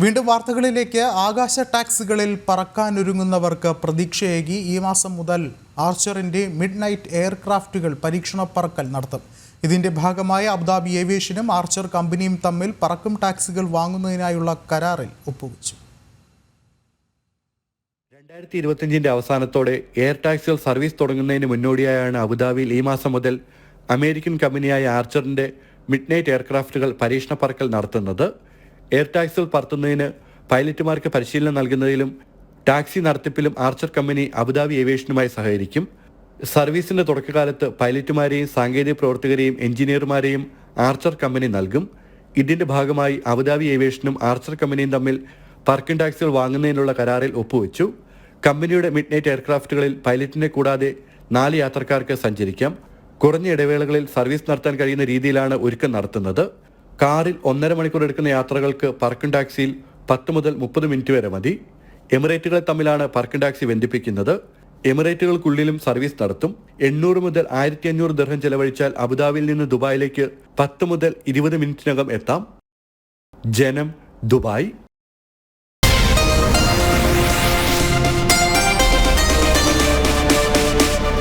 വീണ്ടും വാർത്തകളിലേക്ക്. ആകാശ ടാക്സികളിൽ പറക്കാനൊരുങ്ങുന്നവർക്ക് പ്രതീക്ഷയേകി ഈ മാസം മുതൽ ആർച്ചറിന്റെ മിഡ് നൈറ്റ് എയർക്രാഫ്റ്റുകൾ പരീക്ഷണ പറക്കൽ നടത്തും. ഇതിന്റെ ഭാഗമായി അബുദാബി ഏവിയേഷനും ആർച്ചർ കമ്പനിയും തമ്മിൽ പറക്കും ടാക്സികൾ വാങ്ങുന്നതിനായുള്ള കരാറിൽ ഒപ്പുവെച്ചു. 2025 അവസാനത്തോടെ എയർ ടാക്സികൾ സർവീസ് തുടങ്ങുന്നതിന് മുന്നോടിയായാണ് അബുദാബിയിൽ ഈ മാസം മുതൽ അമേരിക്കൻ കമ്പനിയായ ആർച്ചറിന്റെ മിഡ് നൈറ്റ് എയർക്രാഫ്റ്റുകൾ പരീക്ഷണ പറക്കൽ നടത്തുന്നത്. എയർ ടാക്സികൾ പറത്തുന്നതിന് പൈലറ്റുമാർക്ക് പരിശീലനം നൽകുന്നതിലും ടാക്സി നടത്തിപ്പിലും ആർച്ചർ കമ്പനി അബുദാബി ഏവിയേഷനുമായി സഹകരിക്കും. സർവീസിന്റെ തുടക്കകാലത്ത് പൈലറ്റുമാരെയും സാങ്കേതിക പ്രവർത്തകരെയും എഞ്ചിനീയർമാരെയും ആർച്ചർ കമ്പനി നൽകും. ഇതിന്റെ ഭാഗമായി അബുദാബി ഏവിയേഷനും ആർച്ചർ കമ്പനിയും തമ്മിൽ പറക്കിംഗ് ടാക്സികൾ വാങ്ങുന്നതിനുള്ള കരാറിൽ ഒപ്പുവെച്ചു. കമ്പനിയുടെ മിഡ് നൈറ്റ് എയർക്രാഫ്റ്റുകളിൽ പൈലറ്റിനെ കൂടാതെ 4 യാത്രക്കാർക്ക് സഞ്ചരിക്കാം. കുറഞ്ഞ ഇടവേളകളിൽ സർവീസ് നടത്താൻ കഴിയുന്ന രീതിയിലാണ് ഒരുക്കം നടത്തുന്നത്. കാറിൽ 1.5 മണിക്കൂർ എടുക്കുന്ന യാത്രകൾക്ക് പറക്കിംഗ് ടാക്സിയിൽ 10 മുതൽ 30 മിനിറ്റ് വരെ മതി. എമിറേറ്റുകളെ തമ്മിലാണ് പറക്കിംഗ് ടാക്സി ബന്ധിപ്പിക്കുന്നത്. എമിറേറ്റുകൾക്കുള്ളിലും സർവീസ് നടത്തും. 800 മുതൽ 1500 ദിർഹം ചെലവഴിച്ചാൽ അബുദാബിയിൽ നിന്ന് ദുബായിലേക്ക് 10 മുതൽ 20 മിനിറ്റിനകം എത്താം. ജനം, ദുബായ്.